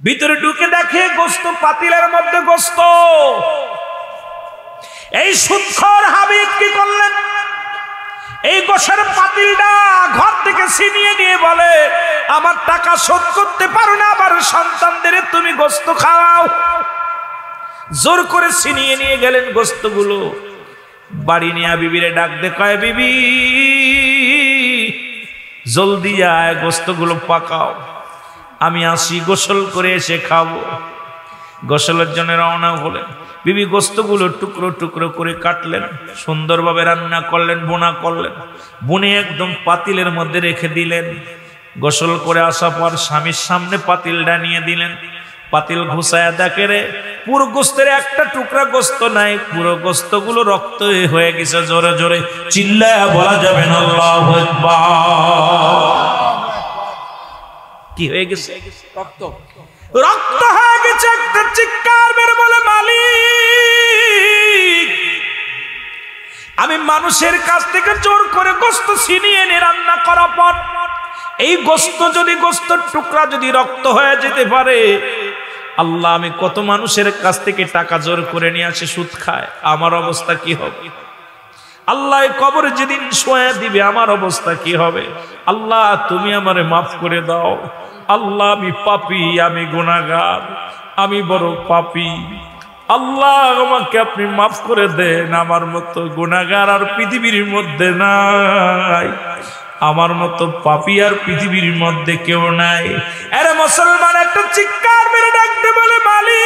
ভিতরে ঢুকে দেখে গোস্ত, পাতিলের মধ্যে গোস্ত। এই সুদখোর হাবিব কি করলেন? এই গোশের পাতিলটা ঘর থেকে ছিনিয়ে নিয়ে বলে, আমার টাকা শোধ করতে পারো না, আবার সন্তানদের তুমি গোস্ত খাওয়াও। জোর করে ছিনিয়ে নিয়ে গেলেন গোস্তগুলো। বাড়ি নিয়ে বিবিরে ডাক দে, কয় বিবি জলদি আয়, গোস্তগুলো পাকাও, আমি আসি, গোসল করে এসে খাবো। গোসলের জন্য রওনা হলেন। বিবি গোস্তগুলো টুকরো টুকরো করে কাটলেন, সুন্দরভাবে রান্না করলেন, বোনা করলেন, বুনে একদম পাতিলের মধ্যে রেখে দিলেন। গোসল করে আসা পর স্বামীর সামনে পাতিলটা নিয়ে দিলেন। পাতিল ঘুষায়া দেখে রে পুরো গোস্তের একটা টুকরা গোস্ত নাই, পুরো গোস্তগুলো রক্ত হয়ে গেছে। জোরে জোরে চিল্লায়া বলা যাবে না আল্লাহু আকবার। কি হয়ে গেছে? রক্ত, রক্ত হয়ে গেছে। একটা চিৎকার বের বলে, মালিক আমি মানুষের কাছ থেকে জোর করে গোস্ত ছিনিয়ে এনে রান্না করা পর এই গোস্ত যদি, গোস্তর টুকরা যদি রক্ত হয়ে যেতে পারে, আল্লাহ আমি কত মানুষের কাছ থেকে টাকা জোর করে নিয়ে আসে সুদ খায়, আমার অবস্থা কি হবে? আল্লাহ কবরে যেদিন শোয়া দিবে আমার অবস্থা কি হবে? আল্লাহ তুমি আমারে মাফ করে দাও। আল্লাহ আমি পাপী, আমি গুনাহগার, আমি বড় পাপী। আল্লাহ আমাকে আপনি মাফ করে দেন। আমার মতো গুনাহগার আর পৃথিবীর মধ্যে নাই, আমার মতো পাপী আর পৃথিবীর মধ্যে কেউ নাই। আরে মুসলমান একটা চিৎকার মেরে ডাকতে বলে, মালিক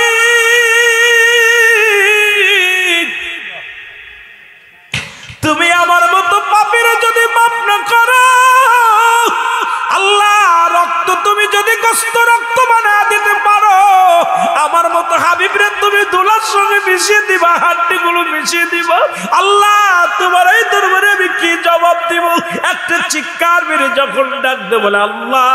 তুমি আমার মতো পাপীর যদি মাফ না করো, আল্লাহ রক্ত তুমি যদি গোস্ত রক্ত বানায় দিতে পারো, আমার মতো হাবিবরে তুমি দোলার সঙ্গে মিশিয়ে দিবা, হাড্ডিগুলো মিশিয়ে দিবা, আল্লাহ তোমার এই দরবারে আমি কি জবাব দিব? একটা চিৎকার মেরে যখন ডাকতে বলে আল্লাহ,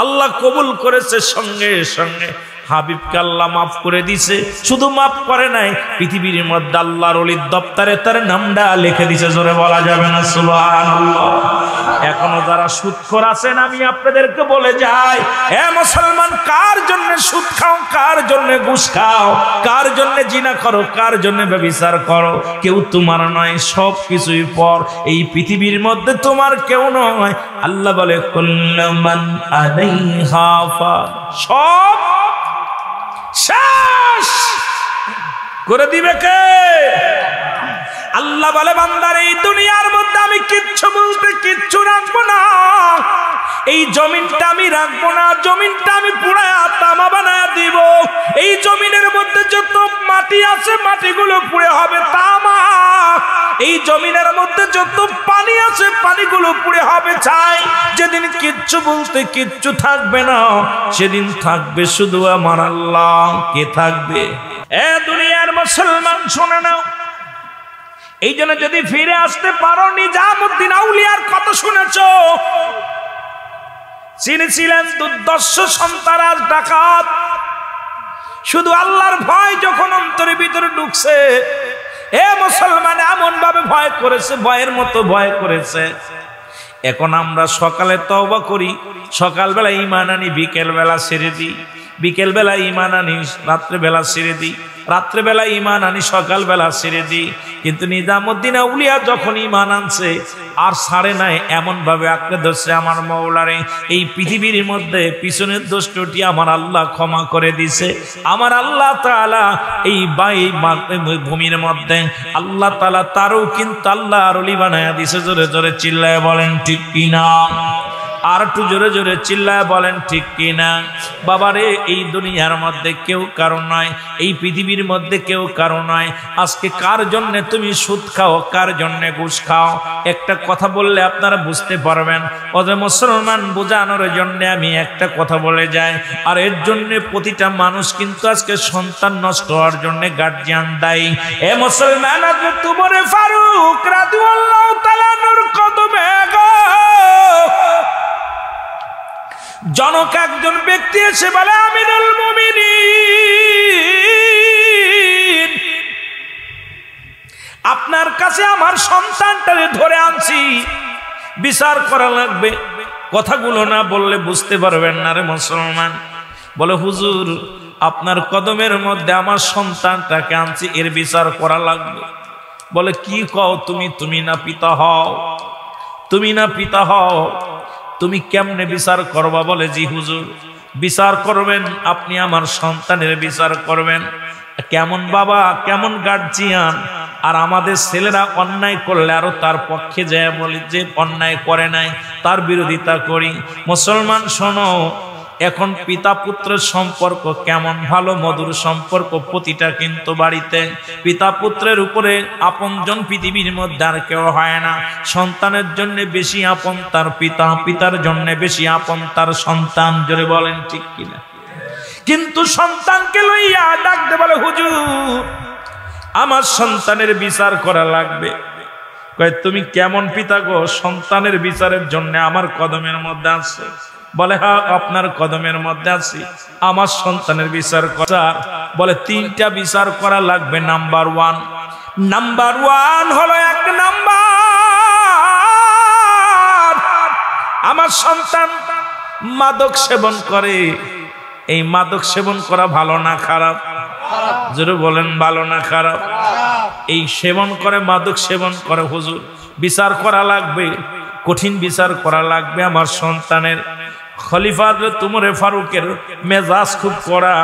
আল্লাহ কবুল করেছে। সঙ্গে সঙ্গে হাবিবকে আল্লাহ মাফ করে দিছে। শুধু মাফ করে নাই, পৃথিবীর মধ্যে আল্লাহর ওলির দপ্তরে তার নামটা লিখে দিছে। জোরে বলা যাবে না সুবহানাল্লাহ। এখনো যারা সুদখোর আছেন, আমি আপনাদেরকে বলে যাই, এ মুসলমান, কার জন্য সুদ খাও, কার জন্য ঘুষ খাও, কার জন্য জিনা করো, কার জন্য ব্যভিচার করো, কেউ তোমার নয়, সব কিছুই পর। এই পৃথিবীর মধ্যে তোমার কেউ নয়। আল্লাহ বলে কুল্লু মান আলাইহা ফান, সব শেষ করে দিবে কে? আল্লাহ বলে বান্দার এই দুনিয়ার মধ্যে আমি কিচ্ছু বলতে কিচ্ছু রাখবো না। এই জমিনটা আমি রাখবো না, জমিনটা আমি পুড়ায়া তামা বানায়া দিব। এই জমিনের মধ্যে যত মাটি আছে মাটিগুলো পুড়ে হবে তামা। এই জমিনের মধ্যে যত পানি আছে পানিগুলো পুড়ে হবে ছাই। যেদিন কিচ্ছু বলতে কিচ্ছু থাকবে না, সেদিন থাকবে শুধু আমার আল্লাহ। কে থাকবে? এ দুনিয়ার মুসলমান শুনে নাও, এই জন্য যদি ফিরে আসতে পারো, নিজামুদ্দিন আউলিয়ার কথা শুনেছ, চিনেছিলেন দুর্দর্শ সন্তান ডাকাত। শুধু আল্লাহর ভয় যখন অন্তরের ভিতরে ঢুকছে, এ মুসলমান এমন ভাবে ভয় করেছে, ভয়ের মতো ভয় করেছে। এখন আমরা সকালে তওবা করি, সকালবেলা ঈমান আনি, বিকেলবেলা ছেড়ে দিই, বিকেলবেলা ঈমান আনি, রাত্রেবেলা ছেড়ে দিই, রাত্রেবেলা ঈমান আনি, সকালবেলা ছেড়ে দিই। কিন্তু নিজামুদ্দিন আউলিয়া যখন ঈমান আনছে আর ছাড়ে নাই, এমন ভাবে আঁকড়ে ধরছে আমার মওলারে। এই পৃথিবীর মধ্যে পিছনের দোষটি আমার আল্লাহ ক্ষমা করে দিছে। আমার আল্লাহ তাআলা এই ভূমির মধ্যে আল্লাহ তাআলা তারও কিন্তু আল্লাহর ওলি বানায়া দিছে। জোরে জোরে চিল্লায় বলেন ঠিক কিনা? আর একটু জোরে জোরে চিল্লায় বলেন ঠিক কিনা? বাবারে, এই দুনিয়ার মধ্যে কেউ কারো নয়, এই পৃথিবীর মধ্যে কেউ কারো নয়। আজকে কার জন্য তুমি সুদ খাও, কার জন্য ঘুষ খাও, একটা কথা বললে আপনারা বুঝতে পারবেন। ওদের মুসলমান বোঝানোর জন্য আমি একটা কথা বলে যাই। আর এর জন্য প্রতিটা মানুষ কিন্তু আজকে সন্তান নষ্ট হওয়ার জন্য গার্জিয়ান দায়ী। এ মুসলমান, উমর ফারুক রাদিয়াল্লাহু তাআলা নূর কদমে গো জনক একজন ব্যক্তি এসে বলে, আমিরুল মুমিনিন, আপনার কাছে আমার সন্তানটারে ধরে আনছি, বিচার করা লাগবে। কথাগুলো না বললে বুঝতে পারবেন না রে মুসলমান। বলে হুজুর আপনার কদমের মধ্যে আমার সন্তানটাকে আনছি, এর বিচার করা লাগবে। বলে কি কও তুমি না পিতা হও, তুমি না পিতা হও, তুমি কেমনে বিচার করবা? বলে জি হুজুর, বিচার করবেন আপনি, আমার সন্তানের বিচার করবেন। কেমন বাবা, কেমন গার্জিয়ান। আর আমাদের ছেলেরা অন্যায় করলে আরো তার পক্ষে যায় বলি যে অন্যায় করে নাই, তার বিরোধিতা করি। মুসলমান শোনো, এখন পিতা পুত্রের সম্পর্ক কেমন ভালো মধুর সম্পর্ক প্রতিটা কিন্তু বাড়িতে। পিতা পুত্রের উপরে আপনজন পৃথিবীর মধ্যে আর কেউ হয় না। সন্তানের জন্য বেশি আপন তার পিতা, পিতার জন্য বেশি আপন তার সন্তান। জোরে বলেন ঠিক কিনা? কিন্তু সন্তানকে লইয়া ডাকতে বলে হুজুর আমার সন্তানের বিচার করা লাগবে। কয় তুমি কেমন পিতা গো, সন্তানের বিচারের জন্য আমার কদমের মধ্যে আছে? বলে হ্যাঁ আপনার কদমের মধ্যে আছি, আমার সন্তানের বিচার করা। বলে তিনটা বিচার করা লাগবে। নাম্বার ওয়ান হলো, এক নাম্বার আমার সন্তান মাদক সেবন করে। এই মাদক সেবন করা ভালো না খারাপ? জোরে বলেন ভালো না খারাপ? এই সেবন করে, মাদক সেবন করে, হুজুর বিচার করা লাগবে, কঠিন বিচার করা লাগবে আমার সন্তানের। খলিফা উমরে ফারুকের মেজাজ খুব কড়া,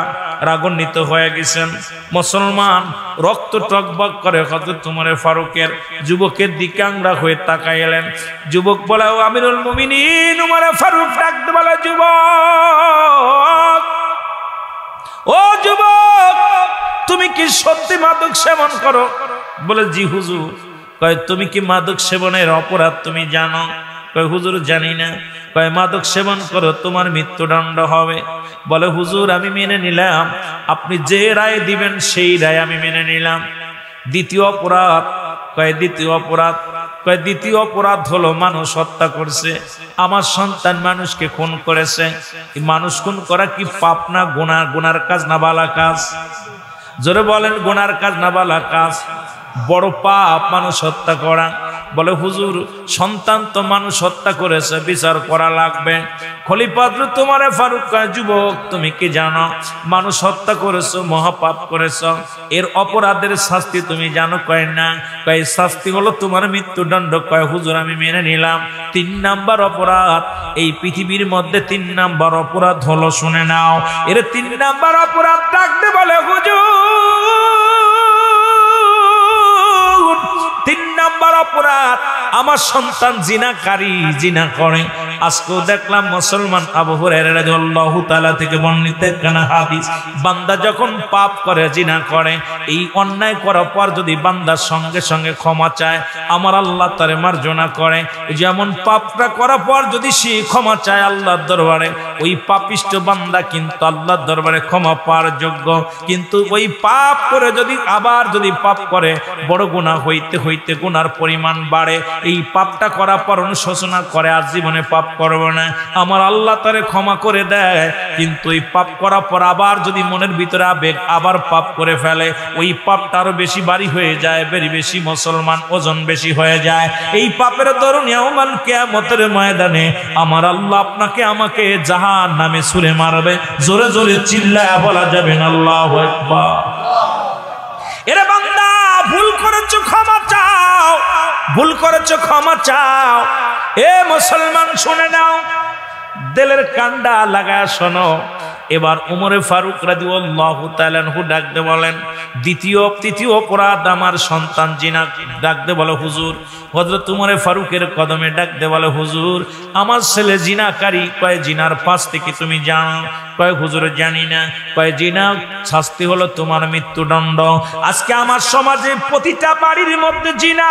রাগান্বিত হয়ে গেছেন। মুসলমান রক্ত টকবক করে হযরত উমরে ফারুকের যুবকের দিকে আংড়া হয়ে তাকাইলেন। যুবক বলে ও আমিরুল মুমিনিন। উমরে ফারুক ডাকতে বলে যুবক, ও যুবক তুমি কি সত্যি মাদক সেবন করো? বলে জি হুজুর। কয় তুমি কি মাদক সেবনের অপরাধ তুমি জানো? কয় হুজুর জানি না। কয় মাদক সেবন করো তোমার মৃত্যুদণ্ড হবে। বলে হুজুর আমি মেনে নিলাম, আপনি যে রায় দিবেন সেই রায় আমি মেনে নিলাম। দ্বিতীয় অপরাধ? কয় দ্বিতীয় অপরাধ? কয় দ্বিতীয় অপরাধ হলো মানুষ হত্যা করছে, আমার সন্তান মানুষকে খুন করেছে। মানুষ খুন করা কি পাপ না গুনাহ? গুনার কাজ না বালা কাজ? জোরে বলেন গুনার কাজ না বালা কাজ? বড় পাপ মানুষ হত্যা করা। বলে হুজুর সন্তান তো মানুষ হত্যা করেছে, বিচার করা লাগবে। খলিফা উমরে ফারুক কয় যুবক তুমি কি জানো মানুষ হত্যা করেছো মহাপাপ করেছো, এর অপরাধের শাস্তি তুমি জানো? কয় না। কয় শাস্তি হলো তোমার মৃত্যুদণ্ড। কয় হুজুর আমি মেনে নিলাম। 3 নাম্বার অপরাধ, এই পৃথিবীর মধ্যে 3 নাম্বার অপরাধ হলো, শুনে নাও। এর 3 নাম্বার অপরাধ ডাকতে বলে হুজুর 3 নাম্বার অপরাধ আমার সন্তান জিনাকারী, জিনা করে। আজকেও দেখলাম মুসলমান আবু হুরায়রা রাদিয়াল্লাহু তাআলা থেকে বর্ণিত একখানা হাদিস, বান্দা যখন পাপ করে, জিনা করে, এই অন্যায় করার পর যদি বান্দার সঙ্গে সঙ্গে ক্ষমা চায়, আমার আল্লাহ তারে মার্জনা করে। যেমন পাপটা করার পর যদি সে ক্ষমা চায় আল্লাহর দরবারে, ওই পাপিষ্ট বান্দা কিন্তু আল্লাহর দরবারে ক্ষমা পাওয়ার যোগ্য। কিন্তু ওই পাপ করে যদি আবার যদি পাপ করে, বড় গুনাহ হইতে হইতে গুনার পরিমাণ বাড়ে। এই পাপটা করার পর অনুশোচনা করে আর জীবনে পাপ করব না, আমার আল্লাহ তারে ক্ষমা করে দেয়। কিন্তু এই পাপ করার পর আবার যদি মনের ভিতরে আবেগ আবার পাপ করে ফেলে, ওই পাপটা আরো বেশি ভারী হয়ে যায়, বেশি মুসলমান ওজন বেশি হয়ে যায়। এই পাপের দরুন ইয়াউমাল কিয়ামতের ময়দানে আমার আল্লাহ আপনাকে আমাকে জাহান্নামে ছুঁড়ে মারবে। জোরে জোরে চিল্লায়া বলা যাবে না আল্লাহু আকবার। এরে বান্দা ভুল করেছো ক্ষমা চাও, ভুল করেছো ক্ষমা চাও। এ মুসলমান শুনে নাও, দিলের কান্ডা লাগায় শোনো। এবার উমরে ফারুক রাদিয়াল্লাহু তাআলা আনহু ডাকতে বলেন তৃতীয় অপরাধ আমার সন্তান জিনা। ডাকতে বলে হুজুর, হযরত উমরে ফারুকের কদমে ডাকতে বলে হুজুর আমার ছেলে জিনাকারী। কয় জিনার শাস্তি কি তুমি জানো? কয় হুজুর জানি না। কয় জিনা শাস্তি হলো তোমার মৃত্যুদণ্ড। আজকে আমার সমাজে প্রতিটা বাড়ির মধ্যে জিনা,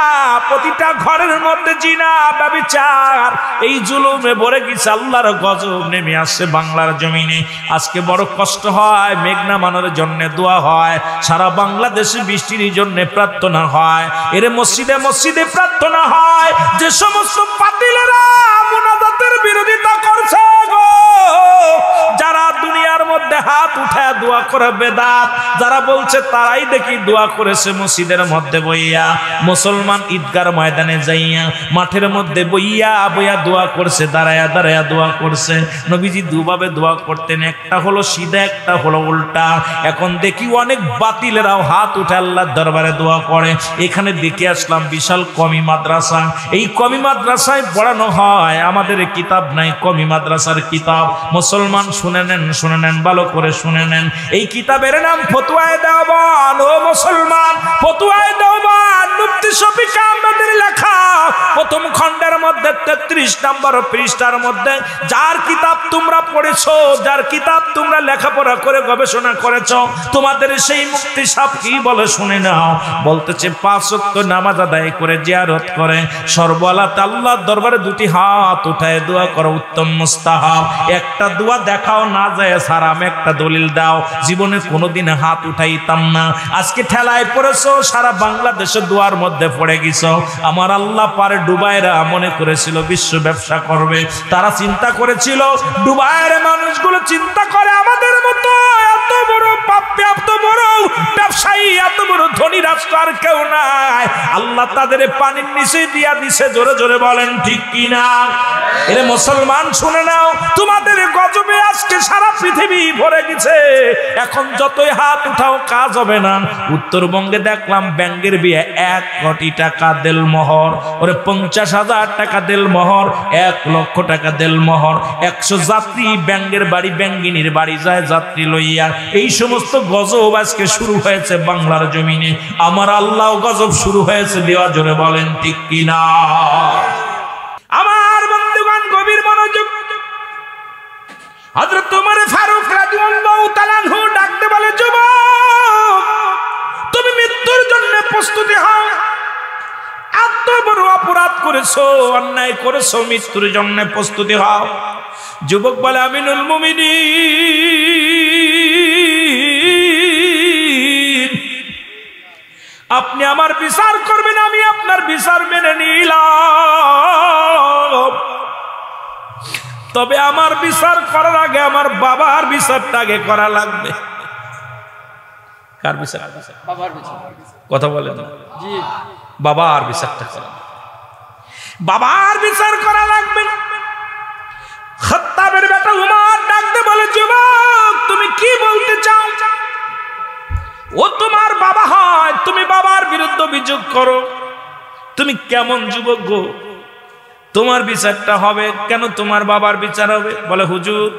প্রতিটা ঘরের মধ্যে জিনা, ব্যভিচার, এই জুলুমে ভরে গেছে। আল্লাহর গজব নেমে আসছে বাংলার জমিনে। আজকে বড় কষ্ট হয়, মেঘ নামানোর জন্য দোয়া হয়, সারা বাংলাদেশে বৃষ্টির জন্য প্রার্থনা হয়, এর মসজিদে মসজিদে প্রার্থনা হয়। যে সমস্ত পাতিলেরা মুনাজাতের বিরোধিতা করছে গো, যারা দুনিয়ার মধ্যে মধ্যে হাত উঠায় দোয়া করে বেদাত। যারা বলছে তারাই দেখি দোয়া করেছে মসজিদের মধ্যে বইয়া, মুসলমান ঈদগার ময়দানে যাইয়া মাঠের মধ্যে বইয়া বইয়া দোয়া করছে, দাঁড়ায়া দাঁড়ায়া দোয়া করছে। নবীজি দুভাবে দোয়া করতেন, একটা হলো সিধা, একটা হলো উল্টা। এখন দেখি অনেক বাতিলেরাও হাত উঠে আল্লাহর দরবারে দোয়া করে। এখানে দেখে আসলাম বিশাল কমি মাদ্রাসা, এই কমি মাদ্রাসায় পড়ানো হয়, আমাদের কিতাব নাই, কমি মাদ্রাসার কিতাব। মুসলমান শুনে নেন ভালো করে শুনে নেন, এই কিতাবের নাম ফতুয়ায়ে দেওবান। ও মুসলমান, ফতুয়ায়ে দেওবান মুফতি শফিক আহমদের লেখা প্রথম খণ্ডের মধ্যে 33 নম্বর পৃষ্ঠার মধ্যে যার কিতাব তোমরা পড়েছো, যার কিতাব তোমরা লেখাপড়া করে গবেষণা করেছো, তোমাদের সেই মুফতি সাহেব কি বলে শুনে নাও। বলতেছে 5 ওয়াক্ত নামাজ আদায় করে জিয়ারত করে সর্ববেলাতে আল্লাহর দরবারে দুটি হাত উঠায় দোয়া করো উত্তম মুস্তাহাব। একটা দোয়া দেখাও না যায় সারাম, একটা দলিল দাও। জীবনে কোনোদিন হাত উঠাইতাম না, আজকে ঠেলায় পড়েছো, সারা বাংলাদেশে দোয়ার মধ্যে পড়ে গেছো। আমার আল্লাহ পারে ডুবাইরা মনে করেছিল বিশ্ব ব্যবসা করবে, তারা চিন্তা করেছিল, ডুবাইয়ের মানুষগুলো চিন্তা করে আমাদের মতো এত বড় পাপ্পি, এত বড় ব্যবসায়ী, এত বড় ধনী রাষ্ট্র আর কেউ নাই। আল্লাহ তাদের পানির নিচে দিয়া দিছে। জোরে জোরে বলেন ঠিক কিনা? এরে মুসলমান শুনে নাও, তোমাদের গজবে আজকে সারা পৃথিবী ভরে গেছে। এখন যতই হাত উঠাও কাজ হবে না। উত্তরবঙ্গে দেখলাম ব্যাংকের বিয়ে 1 কোটি টাকা দেল মোহর, ওরে 50,000 টাকা দেল মোহর, 1 লক্ষ টাকা দেল মোহর। 100 যাত্রী ব্যাংকের বাড়ি, ব্যাঙ্গিনীর বাড়ি যায় যাত্রী লইয়া। এই সমস্ত গজব আজকে শুরু হয়েছে বাংলার জমিনে। আমার আল্লাহ গজব শুরু হয়েছে দেওয়া। জোরে বলেন ঠিক কিনা? আমার বন্ধুগণ গভীর মনোযোগ। হযরত ওমর ফারুক রাদিয়াল্লাহু তাআলা আনহু ডাকতে বলে, যুবক তুমি মৃত্যুর জন্য প্রস্তুতি হও। এত বড় অপরাধ করেছো, অন্যায় করেছো, মৃত্যুর জন্য প্রস্তুতি হও। যুবক বলে, আমিনুল মুমিনিন, আপনি আমার বিচার করবেন, আমি আপনার বিচার মেনে নিলাম। তবে আমার বিচার করার আগে আমার বাবার বিচারটা আগে করা লাগবে। কার বিচার? বাবার বিচার। কথা বলেন জি, বাবার বিচারটা করা, বাবার বিচার করা লাগবে। খাত্তাবের বেটা উমর ডাকতে বলে, যুবক তুমি কি বলতে চাও? ও তোমার বাবা হয়, তুমি বাবার বিরুদ্ধে অভিযোগ করো, তুমি কেমন যুবক গো? তোমার বিচারটা হবে কেন? তোমার বাবার বিচার হবে? বলে, হুজুর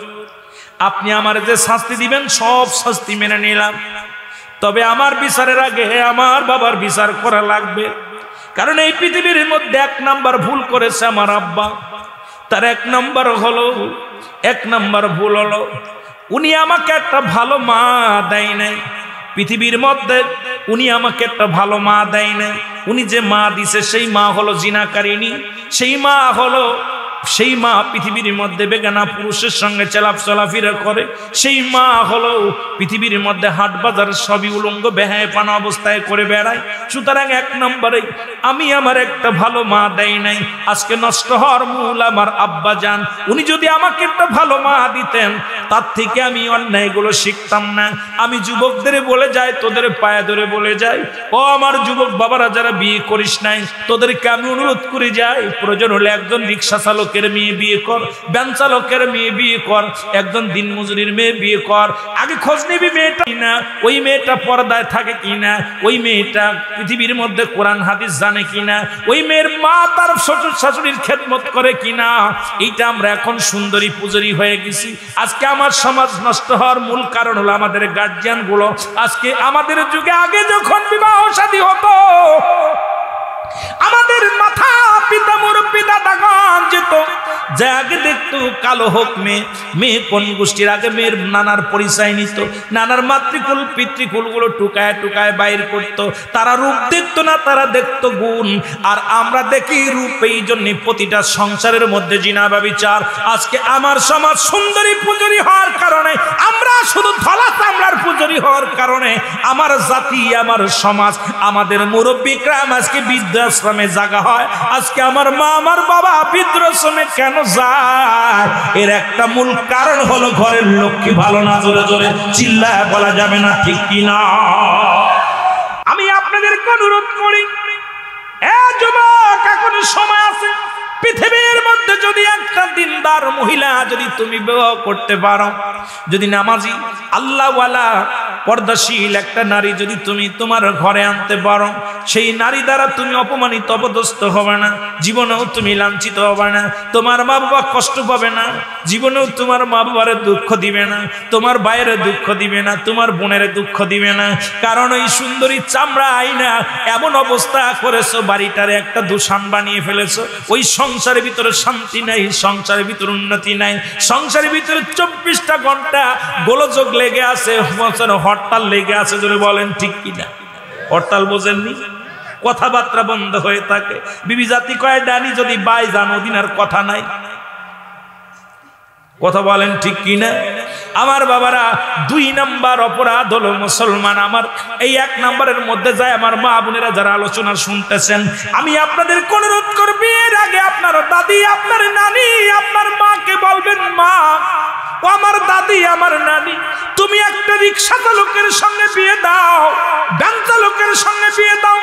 আপনি আমার যে শাস্তি দিবেন সব শাস্তি মেনে নিলাম, তবে আমার বিচারের আগে আমার বাবার বিচার করা লাগবে। কারণ এই পৃথিবীর মধ্যে 1 নাম্বার ভুল করেছে আমার আব্বা। তার 1 নাম্বার ভুল হলো উনি আমাকে একটা ভালো মা দেয় নাই। পৃথিবীর মধ্যে উনি আমাকে একটা ভালো মা দেয় নাই। উনি যে মা দিছে সেই মা হলো জিনাকারিনী, সেই মা পৃথিবীর মধ্যে বেগানা পুরুষের সঙ্গে চলাফেরা করে, সেই মা হলো পৃথিবীর মধ্যে হাট বাজার সবই উলঙ্গ বেহায় পানা অবস্থায় করে বেড়ায়। সুতরাং 1 নম্বরে আমি আমার একটা ভালো মা দেয় নাই। আজকে নষ্ট হওয়ার মূল আমার আব্বা জান। উনি যদি আমাকে একটা ভালো মা দিতেন, তার থেকে আমি অন্যায়গুলো শিখতাম না। আমি যুবকদের বলে যাই, তোদের পায়ে ধরে বলে যাই, ও আমার যুবক বাবারা যারা বিয়ে করিস নাই, তোদেরকে আমি অনুরোধ করে যাই, প্রয়োজন হলে একজন রিক্সা চালকের মেয়ে বিয়ে কর, ভ্যান চালকের মেয়ে বিয়ে কর, একজন দিনমজুরির মেয়ে বিয়ে কর। আগে খোঁজ নিবি মেয়েটা কিনা, ওই মেয়েটা পর্দায় থাকে কিনা, ওই মেয়েটা পৃথিবীর মধ্যে কোরআন হাদিস জানে কিনা, ওই মেয়ের মা তার শ্বশুর শাশুড়ির খেদমত করে কিনা। এইটা আমরা এখন সুন্দরী পুজোরি হয়ে গেছি। আজকে আমার সমাজ নষ্ট হওয়ার মূল কারণ হলো আমাদের গার্জিয়ান গুলো। আজকে আমাদের যুগে আগে যখন বিবাহ শাদী হতো, আমাদের মাথা পিতা মুরব্বী দাদাগণ যেত, যে আগে দেখতো কালো হোক মেয়ে কোন গোষ্ঠীর, আগে মেয়ের নানার পরিচয় নিত, নানার মাতৃকুল পিতৃকুল গুলো টুকায় টুকায় বাইর করতো। তারা রূপ দেখতো না, তারা দেখতো গুণ। আর আমরা দেখি রূপ, এই জন্য প্রতিটা সংসারের মধ্যে জিনা ব্যভিচার। আজকে আমার সমাজ সুন্দরী পুজোরি হওয়ার কারণে, আমরা শুধু ধলা চামড়ার পুজোরি হওয়ার কারণে আমার জাতি, আমার সমাজ, আমাদের মুরব্বিকরাম আজকে বৃদ্ধাশ্রমে জায়গা হয়। আজকে আমার মা আমার বাবা বৃদ্ধাশ্রমে কেন যায়? এর একটা মূল কারণ হলো ঘরের লক্ষ্মী ভালো না। জোরে জোরে চিল্লায় বলা যাবে না, ঠিক কিনা? আমি আপনাদেরকে অনুরোধ করি, এ যুবক, এখনো সময় আছে। পৃথিবীর মধ্যে যদি একটা দিনদার মহিলা যদি তুমি বিবাহ করতে পারো, যদি নামাজি আল্লাহওয়ালা পর্দাশীল একটা নারী যদি তুমি তোমার ঘরে আনতে পারো, সেই নারী দ্বারা তুমি অপমানিত অপদস্থ হবে না, জীবনেও তুমি লাঞ্ছিত হবে না, তোমার মা বাবা কষ্ট পাবে না, জীবনেও তোমার মা বাবার দুঃখ দিবে না, তোমার ভাইয়ের দুঃখ দিবে না, তোমার বোনের দুঃখ দিবে না। কারণ ওই সুন্দরী চামড়া আইনা এমন অবস্থা করেছো, বাড়িটারে একটা দূষণ বানিয়ে ফেলেছো। ওই সংসারের ভিতরে শান্তি নাই, সংসারের ভিতরে উন্নতি নাই, সংসারের ভিতরে 24টা ঘন্টা গোলযোগ লেগে আছে, হরতাল লেগে আছে। জোরে বলেন ঠিক কিনা? হরতাল বোঝেননি? কথাবার্তা বন্ধ হয়ে থাকে। বিবি জাতি কয় ডানি যদি বাই যান ওদিন আর কথা নাই। কথা বলেন ঠিক কিনা? আমার বাবারা, 2 নাম্বার অপরাধ হলো মুসলমান। আমার এই 1 নাম্বারের মধ্যে যায় আমার মা বোনেরা যারা আলোচনা শুনতেছেন, আমি আপনাদের অনুরোধ করব, এর আগে আপনার দাদি, আপনার নানি, আপনার মাকে বলবেন, মা ও আমার দাদি, আমার নানি, তুমি একটা রিক্সা চালকের সঙ্গে বিয়ে দাও, ভ্যান চালকের সঙ্গে বিয়ে দাও,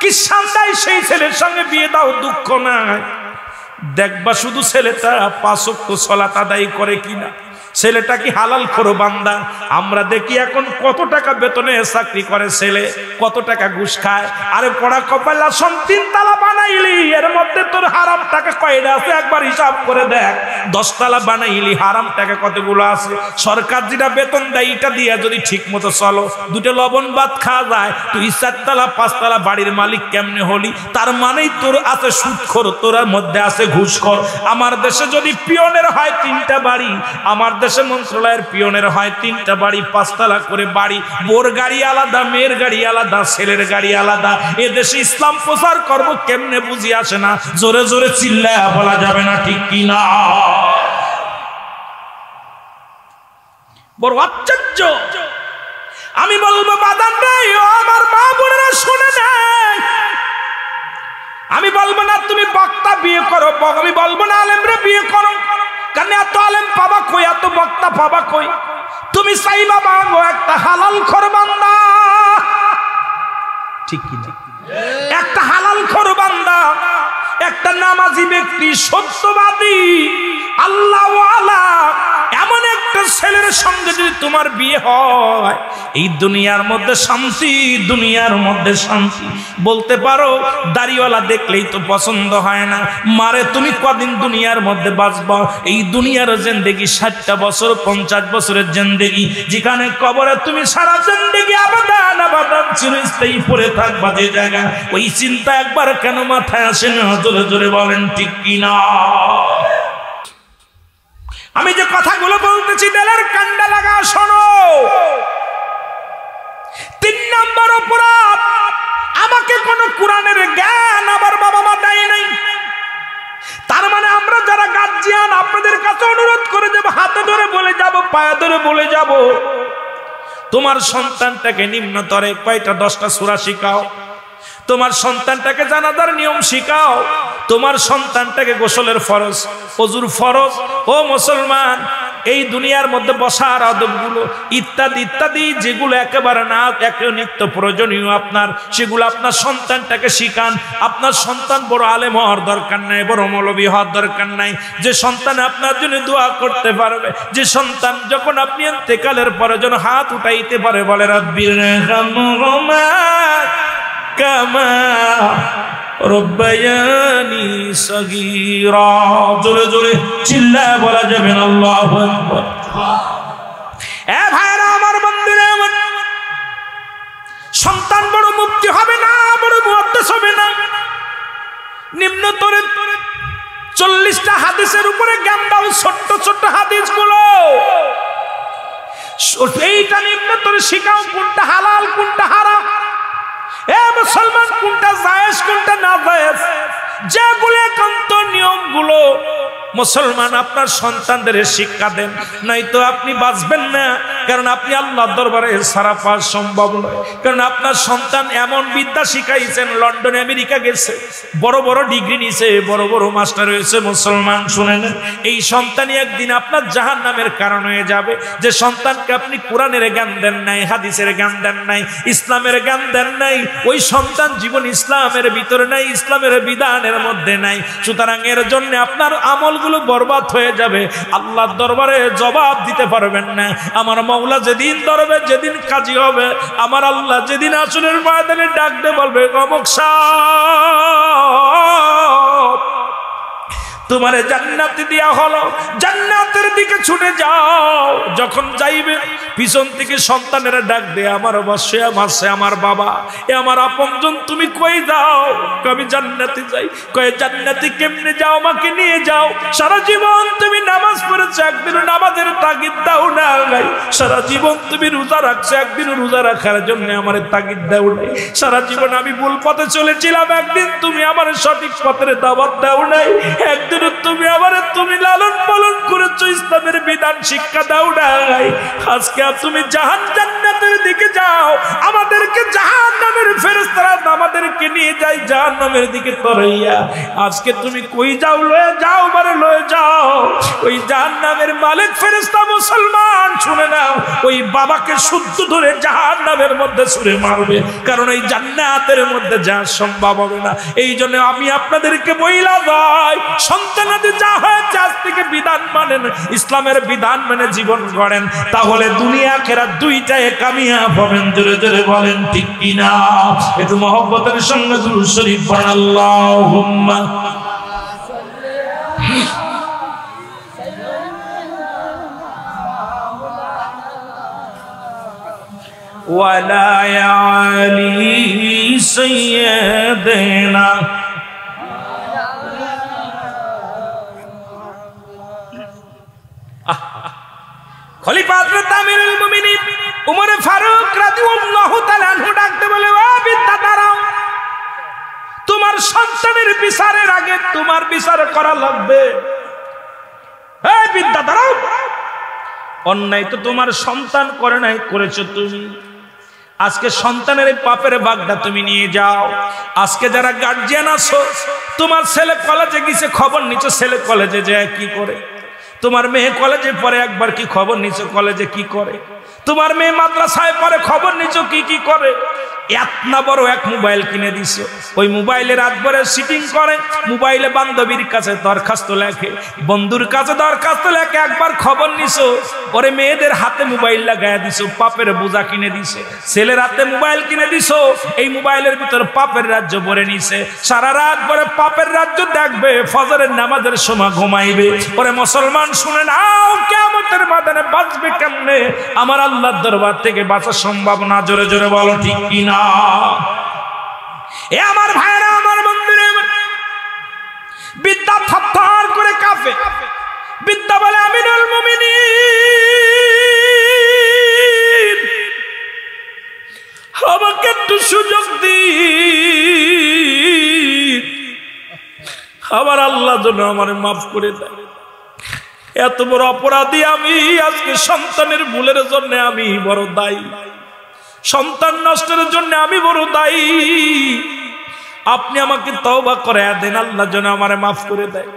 কি শান্তাই সেই ছেলের সঙ্গে বিয়ে দাও, দুঃখ নাই। দেখবা শুধু ছেলেটা 5 ওয়াক্ত সালাত আদায় করে কিনা, ছেলেটা কি হালাল খোর বান্দা। আমরা দেখি এখন কত টাকা বেতনে চাকরি করে ছেলে, কত টাকা ঘুষ খায়। আরে পড়া কপালা 3 তালা বানাইলি, এর মধ্যে তোর হারাম টাকা কয়টা আছে একবার হিসাব করে দেখ। 10 তালা বানাইলি, হারাম টাকা কতগুলো আছে? সরকার যেটা বেতন দেয় এটা দিয়ে যদি ঠিক মতো চলো, 2টা লবণ ভাত খাওয়া যায়, তুই 4 তালা 5 তালা বাড়ির মালিক কেমনে হলি? তার মানেই তোর আছে সুদখোর, তোর মধ্যে আছে ঘুষখোর। আমার দেশে যদি পিয়নের হয় 3টা বাড়ি, আমার দেশে মন্ত্রণালয়ের পিয়নের হয় 3টা বাড়ি, 5 তালা করে বাড়ি, বোর গাড়ি আলাদা, মেয়ের গাড়ি আলাদা, ছেলের গাড়ি আলাদা। এ দেশে ইসলাম প্রচার করব কেমনে বুঝি আসে না। জোরে জোরে চিল্লায় বলা যাবে না, ঠিক কিনা? বড় আশ্চর্য। আমি বলবো বাদান নাই, ও আমার মা বোনেরা শুনে নাই, আমি বলবো না তুমি বক্তা বিয়ে করো, আমি বলবো না আলেমরে বিয়ে করো, কারণ এত আলেম পাবা কই, এত বক্তা পাবা কই? তুমি চাইবা বাবা একটা হালাল খোর বান্দা, ঠিক কি না? একটা হালাল খোর বান্দা, একটা নামাজি ব্যক্তি, সত্যবাদী, আল্লাহওয়ালা, এমন একটা ছেলের সঙ্গে যদি তোমার বিয়ে হয়, এই দুনিয়ার মধ্যে শান্তি, দুনিয়ার মধ্যে শান্তি। বলতে পারো দাড়িওয়ালা দেখলেই তো পছন্দ হয় না, মারে তুমি কদিন দুনিয়ার মধ্যে বাঁচবা? এই দুনিয়ার জিন্দেগি 60টা বছর, 50 বছরের জিন্দেগি, যেখানে কবরে তুমি সারা জিন্দেগি আবাদান আবাদান চিরস্থায়ী পড়ে থাকবা যে জায়গা, ওই চিন্তা একবার কেন মাথায় আসে না? জোরে জোরে বলেন ঠিক কিনা? আমি যে কথাগুলো বলতেছি দিলের কান্ডা লাগা শোনো। 3 নাম্বার অপরাধ, আমাকে কোন কোরআনের জ্ঞান আমার বাবা মা দেয় নাই। তার মানে আমরা যারা গার্জিয়ান, আপনাদের কাছে অনুরোধ করে যাব, হাতে ধরে বলে যাব, পায়ে ধরে বলে যাব, তোমার সন্তানটাকে নিম্নতরে কয়টা 10টা সূরা শিখাও, তোমার সন্তানটাকে জানাজার নিয়ম শিখাও, তোমার সন্তানটাকে গোসলের ফরজ, ওযুর ফরজ। ও মুসলমান, এই দুনিয়ার মধ্যে বসার আদবগুলো ইত্যাদি ইত্যাদি যেগুলো একেবারে না একে নিত্য প্রয়োজনীয় আপনার, সেগুলো আপনার সন্তানটাকে শিখান। আপনার সন্তান বড় আলেম হওয়ার দরকার নাই, বড় মৌলবী হওয়ার দরকার নাই। যে সন্তান আপনার জন্য দোয়া করতে পারবে, যে সন্তান যখন আপনি ইন্তেকালের পরে যেন হাত উঠাইতে পারে, বলে রাব্বির রহমহুমা কামা রব্বায়ানি সগীরা। জোরে জোরে চিল্লায় বলা যাবে না আল্লাহু আকবার। এ ভাইরা আমার, বন্ধুরা আমার, সন্তান বড় মুফতি হবে না, বড় মুহাদ্দিস হবে না, নিম্নতরে 40টা হাদিসের উপরে জ্ঞান দাও, ছোট্ট ছোট্ট হাদিসগুলো, এইটা নিম্নতরে শিখাও, কোনটা হালাল কোনটা হারাম। এ মুসলমান, কোনটা জায়েজ কোনটা না জায়েজ, যেগুলো একান্ত নিয়মগুলো মুসলমান আপনার সন্তানদের শিক্ষা দেন, নয়তো আপনি বাঁচবেন না। কারণ আপনি আল্লাহর দরবারে সারা পাওয়া সম্ভব নয়। কারণ আপনার সন্তান এমন বিদ্যা শিখাইছেন, লন্ডনে আমেরিকা গেছে, বড় বড় ডিগ্রি নিছে, বড় বড় মাস্টার হয়েছে। মুসলমান শুনেন, এই সন্তানই একদিন আপনার জাহান্নামের কারণ হয়ে যাবে। যে সন্তানকে আপনি কোরআনের জ্ঞান দেন নাই, হাদিসের জ্ঞান দেন নাই, ইসলামের জ্ঞান দেন নাই, ওই সন্তান জীবন ইসলামের ভিতরে নাই, ইসলামের বিধানের মধ্যে নাই। সুতরাং এর জন্য আপনার আমলগুলো বরবাদ হয়ে যাবে, আল্লাহর দরবারে জবাব দিতে পারবেন না। আমার মাওলা যেদিন ধরবে, যেদিন কাজী হবে, আমার আল্লাহ যেদিন আসরের ময়দানে ডাকতে বলবে, অমুক সাহেব তোমারে জান্নাতে দেয়া হলো, জান্নাতের দিকে ছুটে যাও। যখন যাইবে পিছন থেকে সন্তানেরা ডাক দে, আমার বসে আমারছে আমার বাবা, এ আমার আপনজন, তুমি কই যাও? আমি জান্নাতে যাই। কয়ে জান্নাতে কেমনে যাও? আমাকে নিয়ে যাও। সারা জীবন তুমি নামাজ পড়েছো, একদিন নামাজের তাগিদ দাও না। সারা জীবন তুমি রোজা রাখছো, একদিন রোজা রাখার জন্য আমার তাগিদ দাও নাই। সারা জীবন আমি ভুল পথে চলেছিলাম, একদিন তুমি আমার সঠিক পথের দাওয়াত দাও নাই। একদিন তুমি আবার তুমি লালন পালন করেছো, ইসলামের বিধান শিক্ষা দাও নাই। আজকে তুমি জান্নাতের দিকে যাও, আমাদেরকে জাহান্নামের ফেরেশতারা আমাদেরকে নিয়ে যায় জাহান্নামের দিকে তরাইয়া। আজকে তুমি কই যাও? লয়ে যাও, মানে লয়ে যাও। ওই জাহান্নামের মালিক ফেরেশতা মুসলমান শুনে নাও, ওই বাবাকে শুদ্ধ ধরে জাহান্নামের মধ্যে ছুঁড়ে মারবে। কারণ এই জান্নাতের মধ্যে যাওয়া সম্ভব হবে না। এই জন্য আমি আপনাদেরকে বইলা যাই, সন্তানাদি যা হয়েছে আজ থেকে বিধান মানেন, ইসলামের বিধান মেনে জীবন গড়েন, তাহলে দুনিয়া আখিরাত দুইটায় কামিয়াব হবেন। জোরে জোরে বলেন ঠিক কিনা? একটু মহব্বতের সঙ্গে দুরূদ শরীফ পড়েন। আল্লাহুম্মা ওয়ালা আলি সাইয়্যিদিনা খলিফা হযরত আমিরুল মুমিনিন উমর ফারুক রাদিয়াল্লাহু তাআলা আনহু ডাকতে বলে, ও বিদ্যা দাঁড়াও, তোমার সন্তানের বিচারের আগে তোমার বিচার করা লাগবে। এই বিদ্যা দাঁড়াও, অন্যায় তো তোমার সন্তান করে নাই, করেছো তুমি। আজকে সন্তানের এই পাপের ভাগটা তুমি নিয়ে যাও। আজকে যারা গার্জিয়ান আছো, তোমার ছেলে কলেজে গেছে, খবর নিচ্ছ ছেলে কলেজে যায় কি করে। তোমার মেয়ে কলেজে পড়ে, একবার কি খবর নিছো কলেজে কি করে। তোমার মেয়ে মাদ্রাসায় পড়ে, খবর নিছো কি কি করে। এত না বড় এক মোবাইল কিনে দিছো, ওই মোবাইলে রাত ভরে সিটিং করে, মোবাইলে বান্ধবীর কাছে দরখাস্ত লেখে, বন্ধুর কাছে দরখাস্ত লেখে। একবার খবর নিছো, ওরে মেয়েদের হাতে মোবাইল লাগাইয়া দিছো, পাপের বোঝা কিনে দিছে। ছেলের হাতে মোবাইল কিনে দিছো, এই মোবাইলের ভিতর পাপের রাজ্য ভরে নিছে। সারা রাত ভরে পাপের রাজ্য দেখবে, ফজরের নামাজের সময় ঘুমাইবে। ওরে মুসলমান শুনে নাও, কিয়ামতের ময়দানে বাঁচবে কেমনে? আমার আল্লাহর দরবার থেকে বাঁচা সম্ভব না। জোরে জোরে বলো ঠিক কিনা? এ আমার ভাইরা, আমার বন্ধুরা, বিদ্যা থরথর করে কাঁপে। বিদ্যা বলে, আমিরুল মুমিনিন, আমাকে একটু সুযোগ দিন, আমার আল্লাহ যেন আমার মাফ করে দেয়। এত বড় অপরাধী আমি, আজকে সন্তানের ভুলের জন্য আমি বড় দায়ী, সন্তান নষ্টের জন্য আমি বড় দায়ী। আপনি আমাকে তওবা করায়া দেন, আল্লাহ যেন আমারে মাফ করে দেয়।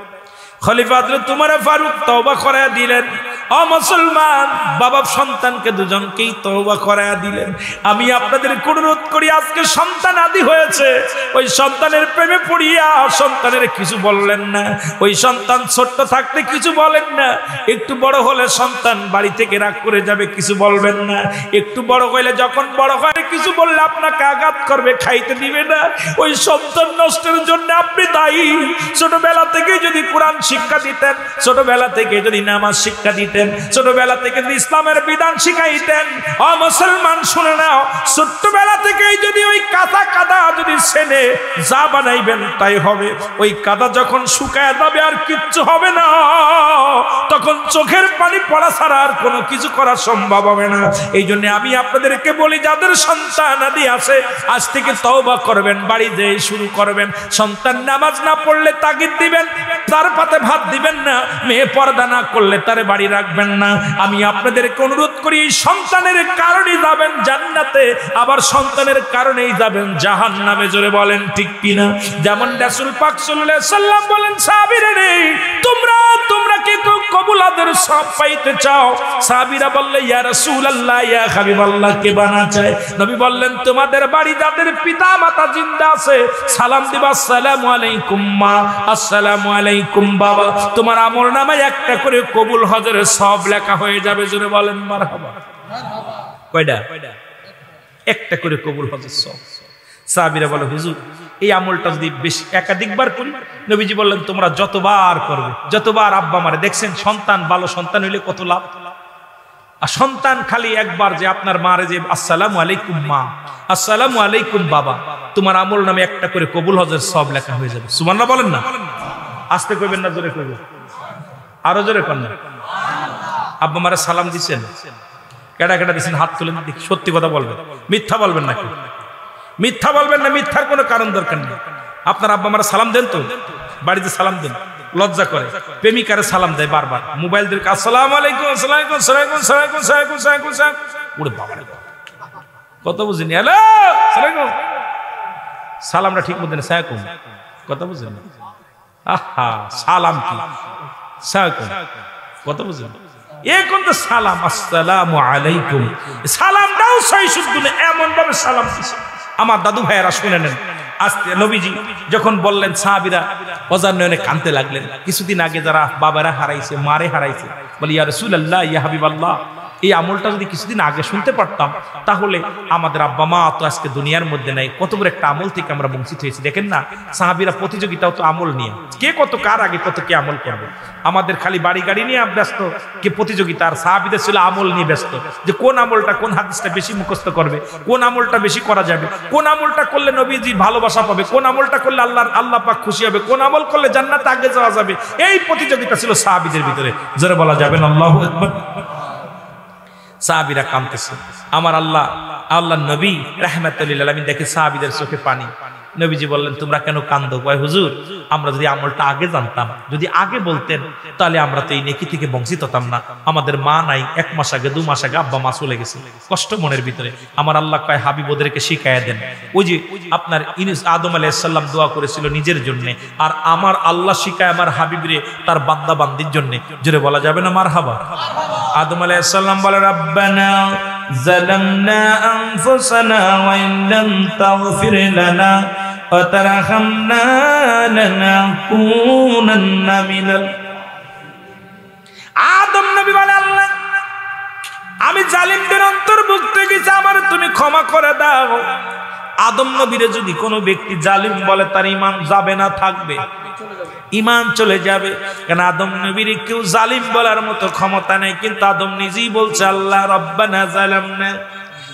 খলিফা হযরত উমর ফারুক তওবা করায়া দিলেন। ও মুসলমান, বাবা সন্তানকে দুজনকেই তওবা করায়া দিলেন। আমি আপনাদের অনুরোধ করি, আজকে সন্তান আদি হয়েছে, ওই সন্তানের প্রেমে পড়িয়া সন্তানের কিছু বললেন না। ওই সন্তান ছোট্ট থাকতে কিছু বলেন না, একটু বড় হলে সন্তান বাড়ি থেকে রাগ করে যাবে, কিছু বলবেন না। একটু বড় হইলে, যখন বড় হয় কিছু বললে আপনাকে আঘাত করবে, খাইতে দিবে না। ওই সন্তান নষ্টের জন্য আপনি দায়ী। ছোটবেলা থেকে যদি কোরআন শিক্ষা দিতেন, ছোটবেলা থেকে যদি নামাজ শিক্ষা দিতেন, শিখাইতেন, ছোটবেলা থেকে ইসলামের বিধান শিখাইতেন। ও মুসলমান শুনে নাও, ছোট্টবেলা থেকেই যদি ওই কাদা যদি ছেনে যা বানাইবেন তাই হবে। ওই কাদা যখন শুকায় যাবে আর কিচ্ছু হবে না, তখন চোখের পানি পড়া ছাড়া আর কোনো কিছু করা সম্ভব হবে না। এই জন্য আমি আপনাদেরকে বলি, যাদের সন্তান আদি আছে আজ থেকে তওবা করবেন, বাড়ি যেয়ে শুরু করবেন। সন্তান নামাজ না পড়লে তাগিদ দিবেন, তার পাতে ভাত দিবেন না। মেয়ে পর্দা না করলে তারে বাড়ি রাখবেন না। আমি আপনাদেরকে অনুরোধ করি, সন্তানের কারণেই যাবেন জান্নাতে, আবার সন্তানের কারণেই যাবেন জাহান্নামে। জোরে বলেন ঠিক কিনা? যেমন রাসূল পাক সাল্লাল্লাহু আলাইহি সাল্লাম বলেন, সাহাবীরা রে তোমরা কি কবুলাদের সব পাইতে চাও? সাহাবীরা বললে, ইয়া রাসূলুল্লাহ, ইয়া হাবিবাল্লাহ, কে বানা চায়? নবী বললেন, তোমাদের বাড়ি যাদের পিতা মাতা জিন্দা আছে সালাম দিবা, আসসালামু আলাইকুম মা, আসসালামু আলাইকুম বাবা। তোমার আমলনামায় একটা করে কবুল হজের সব লেখা হয়ে যাবে। জোরে বলেন মারহাবা। কয়টা? একটা করে কবুল হজের সব। সাহাবীরা বলে, হুজুর এই আমলটা যদি বেশি একাধিকবার করি? নবীজি বললেন, তোমরা যতবার করবে, যতবার আব্বা মারে দেখছেন, সন্তান ভালো সন্তান হইলে কত লাভ। আর সন্তান খালি একবার যে আপনার মারে যে আসসালামু আলাইকুম মা, আসসালামু আলাইকুম বাবা, তোমার আমল নামে একটা করে কবুল হজের সব লেখা হয়ে যাবে। সুবহানাল্লাহ বলেন না? আস্তে কইবেন না, জোরে কইবেন? আরো জোরে করেন না। আব্বা মারে সালাম দিছেন? কেডা কেডা দিছেন? হাত তুলেন দেখি। সত্যি কথা বলবেন, মিথ্যা বলবেন নাকি? মিথ্যা বলবেন না, মিথ্যার কোনো কারণ দরকার নেই। আপনার আব্বা মারা সালাম দেন তো? বাড়িতে সালাম দেন? লজ্জা করে প্রেমিকারে সালাম দেয় বারবার, মোবাইল দিয়ে আসসালামু আলাইকুম, আসসালামু আলাইকুম, সালাইকুম সালাইকুম সালাইকুম সালাইকুম। ওরে বাবা রে, কথা বুঝিনি। হ্যালো সালাইকুম, সালামটা ঠিক মতো না, সালাইকুম, কথা বুঝেন না? আহা, সালাম কি সালাইকুম, কথা বুঝেন? এখন তো সালাম আসসালামু আলাইকুম, সালামটাও সহি শুদ্ধ না, এমন ভাবে সালাম দিছে। আমার দাদু ভাইয়েরা শুনে নেন, আজকে নবীজি যখন বললেন, সাহাবীরা অজান্নয়নে কাঁদতে লাগলেন। কিছুদিন আগে যারা বাবারা হারাইছে, মারে হারাইছে, বলি ইয়া রাসূলুল্লাহ, ইয়া হাবিবাল্লাহ, এই আমলটা যদি কিছুদিন আগে শুনতে পারতাম, তাহলে আমাদের আব্বা মা তো আজকে দুনিয়ার মধ্যে নাই। কত বড় একটা আমল থেকে আমরা বঞ্চিত হয়েছি। দেখেন না, সাহাবীরা প্রতিযোগিতাও তো আমল নিয়ে, কে কত কার আগে কত কে আমল করবে। আমাদের খালি বাড়ি গাড়ি নিয়ে ব্যস্ত কে প্রতিযোগিতা, আর সাহাবীদের ছিল আমল নিয়ে ব্যস্ত, যে কোন আমলটা, কোন হাদিসটা বেশি মুখস্থ করবে, কোন আমলটা বেশি করা যাবে, কোন আমলটা করলে নবীজির ভালোবাসা পাবে, কোন আমলটা করলে আল্লাহ পাক খুশি হবে, কোন আমল করলে জান্নাতে আগে যাওয়া যাবে। এই প্রতিযোগিতা ছিল সাহাবীদের ভিতরে। জোরে বলা যাবে না আল্লাহু আকবার? সাহাবীরা কাঁদতেছে। আমার আল্লাহ নবী রাহমাতুল লিল আলামিন দেখে সাহাবীদের চোখে পানি। নবীজি বললেন, তোমরা কেন কান্দো? কয়, হুজুর আমরা যদি আমলটা আগে জানতাম, যদি আগে বলতেন, তাহলে আমরা তো এই নেকি থেকে বঞ্চিত হতাম না। আমাদের মা নাই, 1 মাস আগে 2 মাস আগে আব্বা মা চলে গেছে, কষ্ট মনের ভিতরে। আমার আল্লাহ কয়, হাবিব ওদেরকে শিখাইয়া দেন। ওই যে আপনার আদম আলাইহিস সালাম দোয়া করেছিল নিজের জন্য, আর আমার আল্লাহ শিখায় আমার হাবিবরে তার বান্দা বান্দির জন্য। জোরে বলা যাবে না মারহাবা? আদম আলাইহিস সালাম বলে, রাব্বানা যালামনা আনফুসানা ওয়া ইন লাম তাগফির লানা ওয়া তারহামনা লানাকুনান্না মিনাল। আদম নবী বলে, আল্লাহ আমি জালিমদের অন্তর্ভুক্ত গেছি, আমার তুমি ক্ষমা করে দাও। আদম নবীরে যদি কোনো ব্যক্তি জালিম বলে, তার ঈমান যাবে না, থাকবে, ঈমান চলে যাবে। কারণ আদম নবীর কেউ জালিম বলার মতো ক্ষমতা নেই। কিন্তু আদম নিজেই বলছে, আল্লাহ রব্বানা জালামনা,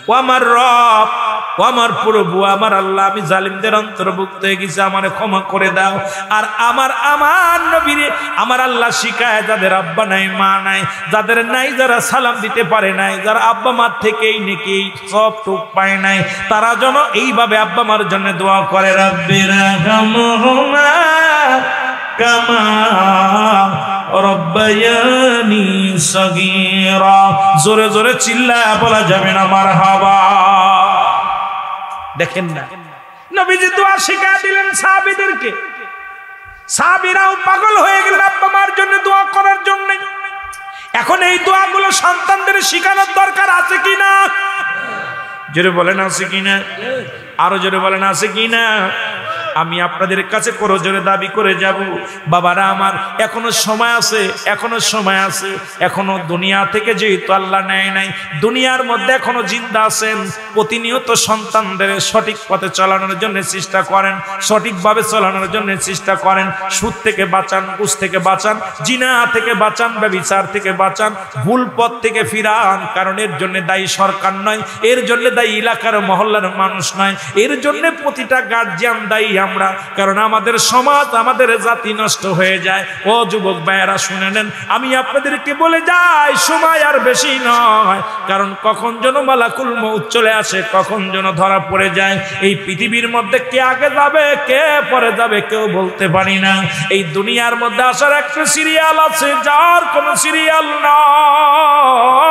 ও আমার রব, ও আমার প্রভু, আমার আল্লাহ, আমি জালিমদের অন্তর্ভুক্ত হয়ে গেছি, আমারে ক্ষমা করে দাও। আর আমার নবীরে আমার আল্লাহ শিখায়, যাদের আব্বা নাই মা নাই, যাদের নাই, যারা সালাম দিতে পারে নাই, যারা আব্বা মার থেকেই নাকি সব টুক পায় নাই, তারা যেন এইভাবে আব্বা মার জন্য দোয়া করে, রাব্বিরহামহুমা কামা রব্বায়ানি সগীরা। জোরে জোরে চিল্লায়া বলা যাবে না মারহাবা? দেখেন না, নবীজি দোয়া শিখিয়ে দিলেন সাহাবীদেরকে। সাহাবীরাও পাগল হয়ে গেলেন আব্বা মার জন্য দোয়া করার জন্য। এখন এই দোয়াগুলো সন্তানদের শেখানোর দরকার আছে কিনা? জোরে বলেন আছে কিনা? আরো জোরে বলেন আছে কিনা? আমি আপনাদের কাছে করজোরে দাবি করে যাব, বাবারা আমার এখনো সময় আছে, এখনো সময় আছে। এখনো দুনিয়া থেকে যেহেতু আল্লাহ নেয় নাই, দুনিয়ার মধ্যে এখনো জিন্দা আছেন, প্রতিনিয়ত সন্তানদের সঠিক পথে চালানোর জন্য চেষ্টা করেন, সঠিকভাবে চালানোর জন্য চেষ্টা করেন। সুদ থেকে বাঁচান, ঘুষ থেকে বাঁচান, জিনা থেকে বাঁচান, ব্যভিচার থেকে বাঁচান, ভুল পথ থেকে ফিরান। কারণ এর জন্য দায়ী সরকার নয়, এর জন্য দায়ী এলাকার মহল্লার মানুষ নয়, এর জন্য প্রতিটা গার্জিয়ান দায়ী আমরা। কারণ আমাদের সমাজ, আমাদের জাতি নষ্ট হয়ে যায়। ও যুবক ভাইয়েরা শুনে নেন, আমি আপনাদেরকে বলে যাই সময় আর বেশি নয়। কারণ কখন যেন মালাকুল মউত চলে আসে, কখন যেন ধরা পড়ে যায়। এই পৃথিবীর মধ্যে কে আগে যাবে, কে পরে যাবে, কেউ বলতে পারি না। এই দুনিয়ার মধ্যে আসার একটা সিরিয়াল আছে, যার কোনো সিরিয়াল নয়।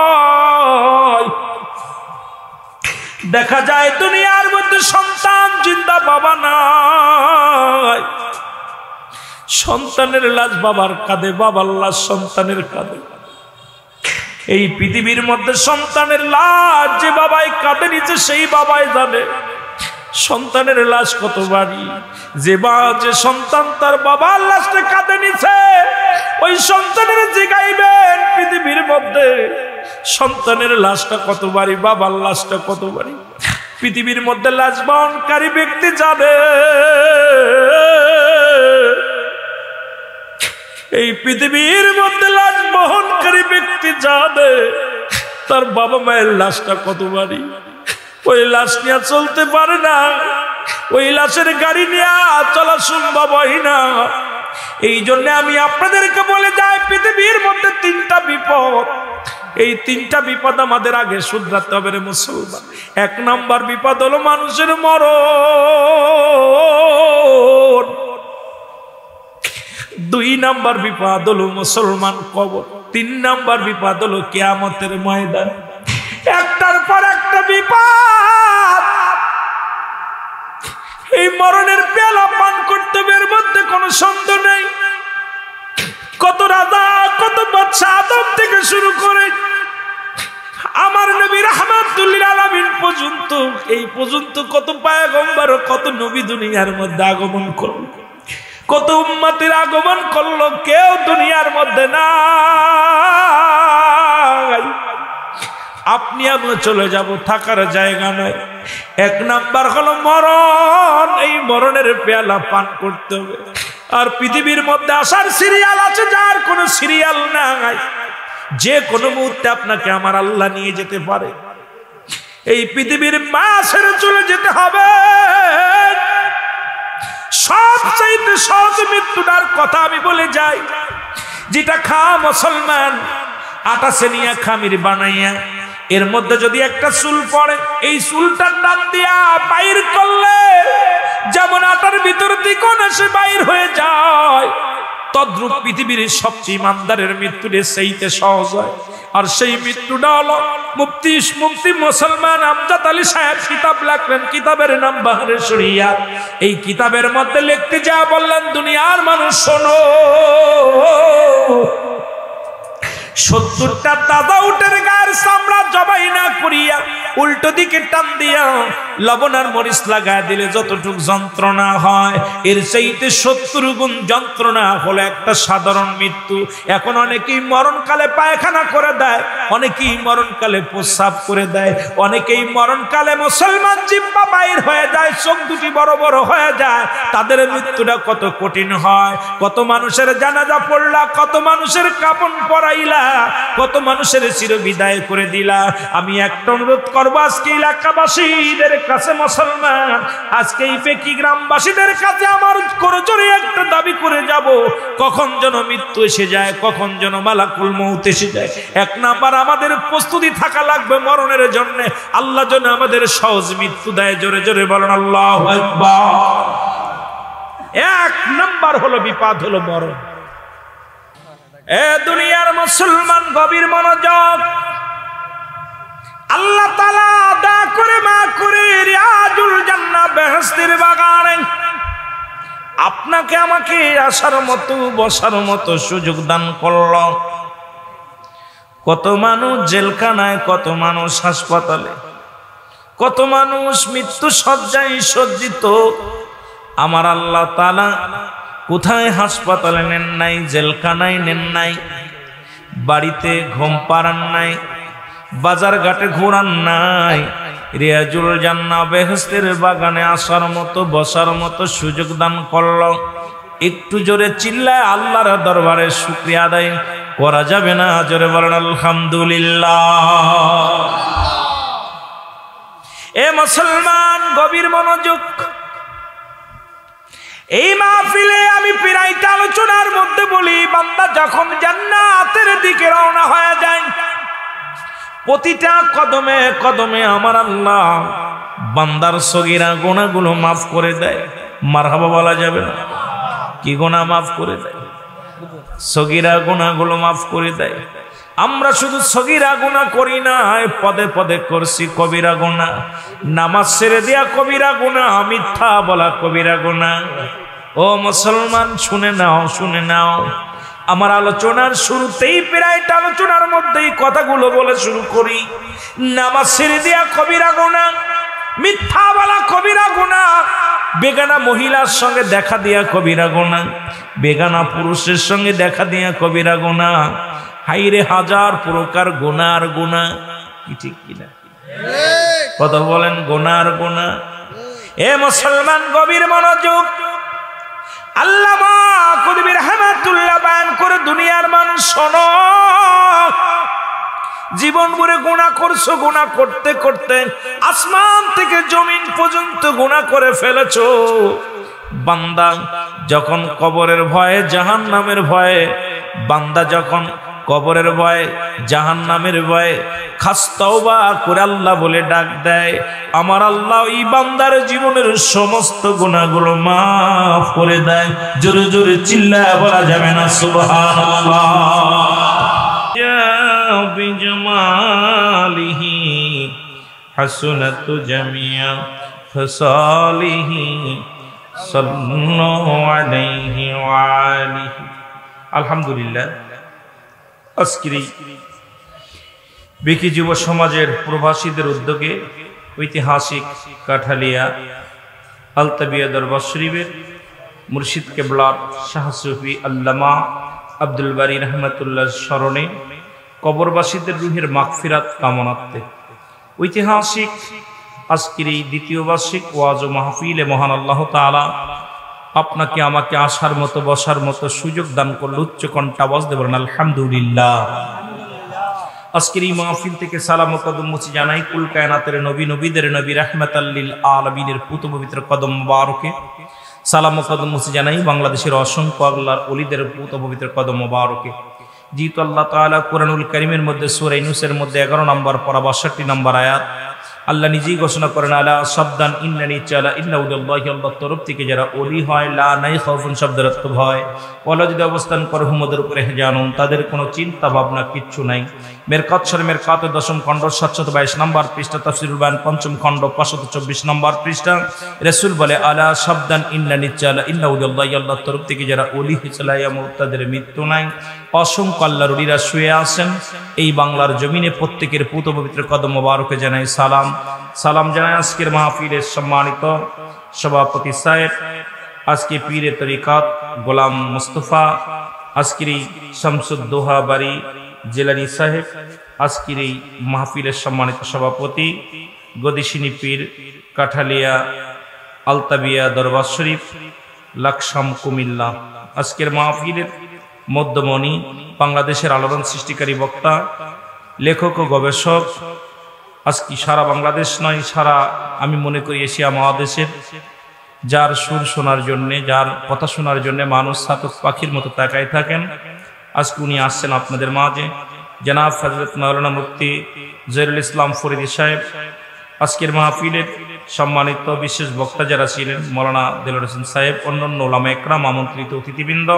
দেখা যায় দুনিয়ার মধ্যে সন্তান জিন্দা, বাবা নাই। সন্তানের লাশ বাবার কাঁধে, বাবার লাশ সন্তানের কাঁধে। এই পৃথিবীর মধ্যে সন্তানের লাশ যে বাবাই কাঁধে নিচে, সেই বাবাই জানে সন্তানের লাশ কত ভারী। যে সন্তান তার বাবার লাশটা কাঁধে নিছে, ওই সন্তানের জিগাইবেন পৃথিবীর মধ্যে সন্তানের লাশটা কত ভারী, বাবার লাশটা কত ভারী। পৃথিবীর মধ্যে লাশ বহনকারী ব্যক্তি জানে, এই পৃথিবীর মধ্যে লাশ বহনকারী ব্যক্তি জানে তার বাবা মায়ের লাশটা কত ভারী। ওই লাশ নিয়ে চলতে পারে না, ওই লাশের গাড়ি নিয়ে চলা সম্ভব হয় না। এই জন্য আমি আপনাদেরকে বলে যাই, পৃথিবীর মধ্যে তিনটা বিপদ, এই তিনটা বিপদ আমাদের আগে শুধরাতে হবে রে মুসলমান। এক নম্বর বিপদ হলো মানুষের মরণ। দুই নাম্বার বিপদ হলো মুসলমান কবর। তিন নাম্বার বিপদ হলো কিয়ামতের ময়দান। একটার পর একটা বিপদ। এই মরণের পেয়ালা পান করতে এর মধ্যে কোনো সন্দেহ নেই। কত রাজা, কত বাদশা আদম থেকে শুরু করে আমার নবী রাহমাতুল লিল আলামিন পর্যন্ত, এই পর্যন্ত কত পয়গম্বর, কত নবী দুনিয়ার মধ্যে আগমন করলো, কত উম্মতের আগমন করলো, কেউ দুনিয়ার মধ্যে নাই। আপনি আমি চলে যাব, থাকার জায়গা নয়। এক নাম্বার হলো মরণ। এই মরণের পেয়ালা পান করতে হবে। আর পৃথিবীর মধ্যে আসার সিরিয়াল আছে, যার কোনো সিরিয়াল নাই। যে কোনো মুহূর্তে আপনাকে আমার আল্লাহ নিয়ে যেতে পারে। এই পৃথিবীর মা ছেড়ে চলে যেতে হবে। সবচাইতে সহজ মৃত্যুটার কথা আমি বলে যাই, যেটা খা মুসলমান, আটা সেনিয়া খামির বানাইয়া এর মধ্যে যদি একটা চুল পড়ে, এই চুলটার টান দিয়া বাইর করলে যেমন আটার ভিতর দিকন এসে বাইর হয়ে যায়, তদ্রূপ পৃথিবীর সবচেয়ে ইমানদারের মৃত্যুটা সেইতে সহজ হয়। আর সেই মৃত্যুটা হলো মুফতি মুসলমান আমজাদ আলী সাহেব কিতাব লিখলেন, কিতাবের নাম বাহরে শরিয়াত। এই কিতাবের মধ্যে লিখতে যা বললেন, দুনিয়ার মানুষ শোনো, 70টা তাজা উটের গায়ের চামড়া জবাই না করিয়া উল্টো দিকে টান দিয়া লবণ আর মরিচ লাগায় দিলে যতটুক যন্ত্রণা হয়, এর চাইতে 70 গুণ যন্ত্রণা হলো একটা সাধারণ মৃত্যু। এখন অনেকেই মরণকালে পায়খানা করে দেয়, অনেকেই মরণকালে প্রস্রাব করে দেয়, অনেকেই মরণকালে মুসলমান জিহ্বা বাইর হয়ে যায়, চোখ দুটি বড় বড় হয়ে যায়। তাদের মৃত্যুটা কত কঠিন হয়। কত মানুষের জানাজা পড়লা, কত মানুষের কাফন পরাইলা, কত মানুষের চির বিদায় করে দিলা। আমি একটা অনুরোধ করবো আজকে এলাকাবাসীদের কাছে, মুসলমান আজকে এই ফেকি গ্রামবাসীদের কাছে আমার করজোরে একটা দাবি করে যাব, কখন যেন মৃত্যু এসে যায়, কখন যেন মালাকুল মউত এসে যায়। এক নাম্বার আমাদের প্রস্তুতি থাকা লাগবে মরণের জন্য। আল্লাহ যেন আমাদের সহজ মৃত্যু দেয়। জোরে জোরে বলেন আল্লাহু আকবার। এক নাম্বার হলো বিপদ হলো মরণ। এ দুনিয়ার মুসলমান গভীর মনোযোগ। আল্লাহ তাআলা দা করে মা করে রিয়াজুল জান্নাহ বেহেশতের বাগানে আপনাকে আমাকে আসার মতো বসার মতো সুযোগ দান করল। কত মানুষ জেলখানায়, কত মানুষ হাসপাতালে, কত মানুষ মৃত্যু শয্যায় সজ্জিত, আমার আল্লাহ তাআলা কোথায় হাসপাতালে নেন নাই, জেলখানায় নেন নাই, বাড়িতে ঘুম পাড়ান নাই, বাজার ঘাটে ঘোরান নাই, রিয়াজুল জান্নাহ বেহেশতের বাগানে আসার মতো বসার মতো সুযোগ দান করল। একটু জোরে চিল্লায় আল্লাহর দরবারে শুকরিয়া আদায় করা যাবে না? জোরে বলেন আলহামদুলিল্লাহ। এ মুসলমান, গভীর মনোযোগ। এই মাহফিলে আমি প্রায়টা আলোচনার মধ্যে বলি, বান্দা যখন জান্নাতের দিকে রওনা হয়ে যায়, প্রতিটা কদমে কদমে আমার আল্লাহ বান্দার সগীরা গুনাহগুলো মাফ করে দেয়। মারহাবা বলা যাবে না? কি গুনাহ মাফ করে দেয়? সগীরা গুনাহগুলো মাফ করে দেয়। আমরা শুধু সগীরা গুনাহ করি না, পদে পদে করছি কবিরা গুনাহ। নামাজ ছেড়ে দেয়া কবিরা গুনাহ, মিথ্যা বলা কবিরা গুনাহ। ও মুসলমান, শুনে নাও, শুনে নাও। আমার আলোচনার শুরুতেই প্রায়টা আলোচনার মধ্যেই কথাগুলো বলে শুরু করি। নামাজ ছেড়ে দেয়া কবিরা গুনাহ, মিথ্যা বলা কবিরা গুনাহ, বেগানা মহিলার সঙ্গে দেখা দিয়া কবিরা গুনাহ, বেগানা পুরুষের সঙ্গে দেখা দিয়া কবিরা গুনাহ। হাইরে হাজার প্রকার গুনার গুনাহ, কি ঠিক কিনা? কথা বলেন, গুনার গুনাহ। এ মুসলমান, গভীর মনোযোগ। আল্লামা কুতুবী রাহমাতুল্লাহ বয়ান করে, দুনিয়ার মানুষ শোনো, জীবন ভরে গুনাহ করছো, গুনাহ করতে করতে আসমান থেকে জমিন পর্যন্ত গুনাহ করে ফেলেছো। বান্দা যখন কবরের ভয়ে, জাহান্নামের ভয়ে, বান্দা যখন কবরের ভয়ে, জাহান্নামের ভয়ে খাস তওবা করে আল্লাহ বলে ডাক দেয়, আমার আল্লাহ এই বান্দার জীবনের সমস্ত গুনাহগুলো মাফ করে দেয়। জোরে জোরে চিল্লায় বলা যাবে না সুবহানাল্লাহ? বিজমালিহি হাসনাতু জামিয়া ফসালিহি সাল্লাল্লাহু আলাইহি ওয়া আলিহি। আলহামদুলিল্লাহ, আজকের এই বিকি যুব সমাজের প্রবাসীদের উদ্যোগে ঐতিহাসিক কাঠালিয়া আলতাবিয়া দরবার শরীফের মুর্শিদ কেবলার শাহ সুফি আল্লামা আব্দুল বারী রহমতুল্লাহ স্মরণে কবরবাসীদের রুহের মাগফিরাত কামনার্থে ঐতিহাসিক আজকের এই দ্বিতীয় বার্ষিক ওয়াজ ও মাহফিলে মহান আল্লাহ তাআলা আপনাকে আমাকে আসার মতো বসার মতো সুযোগ দান করল। উচ্চ কণ্ঠে আওয়াজ দিয়ে বলেন আলহামদুলিল্লাহ। আজকের এই মাহফিল থেকে সালাম ও কদম মুছি জানাই কুল কায়নাতের নবী, নবীদের নবী, রাহমাতাল লিল আলামিনের পুত পবিত্র কদম মুবারকে। সালাম ও কদম মুছি জানাই বাংলাদেশের অসংখ্য আল্লাহর ওলিদের পুত পবিত্র কদম মুবারকে। যেহেতু আল্লাহ তাআলা কোরআনুল কারীমের মধ্যে সূরা ইউনূসের মধ্যে 11 নম্বর পারা 62 নম্বর আয়াত আল্লাহ নিজেই ঘোষণা করেন, আলা সাবধান ইন্নানি চালা ইন্নাউদাল্লাহি, আল্লাহর তরফ থেকে যারা ওলি হয়, লা নাই খাউফুন শব্দের অর্থ ভয়, ওয়ালা যদি অবস্থান করে হুমদের উপরে জানুন, তাদের কোনো চিন্তা ভাবনা কিচ্ছু নাই। মেরকাত শরীফ মেরকাত 10ম খণ্ড 722 নম্বর পৃষ্ঠা, তাফসীরুল বায়ান 5ম খণ্ড 524 নম্বর পৃষ্ঠা। রাসূল বলে, আলা সাবধান ইন্নানি চালা ইন্নাউদাল্লাহি, আল্লাহর তরফ থেকে যারা ওলি হয়েছে, লা ইয়ামুত, তাদের মৃত্যু নাই। অসংখ্য আল্লাহর ওলিরা শুয়ে আছেন এই বাংলার জমিনে, প্রত্যেকের পুত পবিত্র কদম মোবারকে জানাই সালাম। সালাম জানাই আজকের মাহফিলের সম্মানিত সভাপতি সাহেব, আজকে পীরে তরিকাত গোলাম মুস্তফা, আজকের এই শামসুদ্দোহা বাড়ি জেলানি সাহেব, আজকের এই মাহফিলের সম্মানিত সভাপতি গদিশিনী পীর কাঠালিয়া আলতাবিয়া দরবার শরীফ লাকসাম কুমিল্লা। আজকের মাহফিলের মধ্যমণি, বাংলাদেশের আলোড়ন সৃষ্টিকারী বক্তা, লেখক ও গবেষক, আজকে সারা বাংলাদেশ নয়, সারা আমি মনে করি এশিয়া মহাদেশের, যার সুর শোনার জন্যে, যার কথা শোনার জন্যে মানুষ ছাতক পাখির মতো তাকায় থাকেন, আজকে উনি আসছেন আপনাদের মাঝে। জনাব হযরত মাওলানা মুফতি জহিরুল ইসলাম ফরিদী সাহেব, আজকের মাহফিলের সম্মানিত বিশেষ বক্তা যারা ছিলেন, মাওলানা দেলোয়ার হোসেন সাহেব, অন্যান্য ওলামা একরাম, আমন্ত্রিত অতিথিবৃন্দ,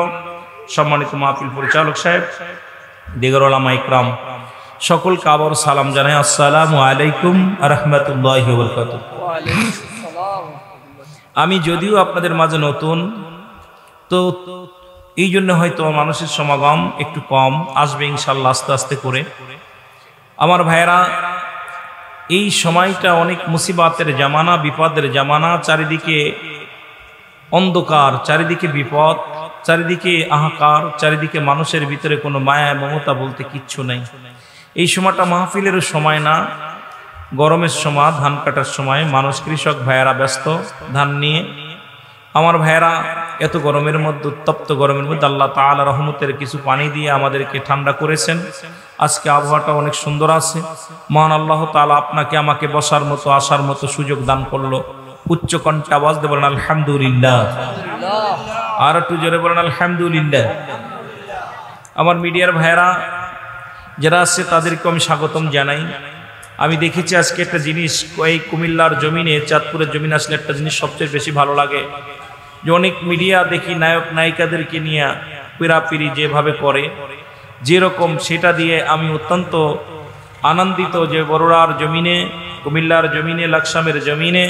সম্মানিত মাহফিল পরিচালক সাহেব, দিগর ওলামা ইকরাম, সকলকে আবার সালাম জানাই। আসসালামু আলাইকুম ওয়া রাহমাতুল্লাহি ওয়া বারাকাতুহু। আমি যদিও আপনাদের মাঝে নতুন, তো এই জন্য হয়তো মানুষের সমাগম একটু কম আসবে, ইনশাআল্লাহ আস্তে আস্তে করে। আমার ভাইয়েরা, এই সময়টা অনেক মুসিবাতের জামানা, বিপদের জামানা, চারিদিকে অন্ধকার, চারিদিকে বিপদ, চারিদিকে হাহাকার, চারিদিকে মানুষের ভিতরে কোনো মায়া মমতা বলতে কিচ্ছু নেই। এই সময়টা মাহফিলেরও সময় না, গরমের সময়, ধান কাটার সময়, মানুষ কৃষক ভাইয়েরা ব্যস্ত ধান নিয়ে। আমার ভাইয়েরা এত গরমের মধ্যে, উত্তপ্ত গরমের মধ্যে আল্লাহ তাআলা রহমতের কিছু পানি দিয়ে আমাদেরকে ঠান্ডা করেছেন। আজকে আবহাওয়াটা অনেক সুন্দর আছে। মহান আল্লাহ তাআলা আপনাকে আমাকে বসার মতো, আসার মতো সুযোগ দান করলো। উচ্চ কণ্ঠে আওয়াজ দিয়ে বলেন আলহামদুলিল্লাহ। আর একটু জোরে বলেন আলহামদুলিল্লাহ। আমার মিডিয়ার ভাইয়েরা যারা আছে তাদেরকে আমি স্বাগতম জানাই। আমি দেখেছি আজকে একটা জিনিস, এই কুমিল্লার জমিনে, চাঁদপুরের জমিনে আসলে একটা জিনিস সবচেয়ে বেশি ভালো লাগে, যে অনেক মিডিয়া দেখি নায়ক নায়িকাদেরকে নিয়ে পিরাপিরি যেভাবে করে, যেরকম সেটা দিয়ে আমি অত্যন্ত আনন্দিত যে বড়ুড়ার জমিনে, কুমিল্লার জমিনে, লাকসামের জমিনে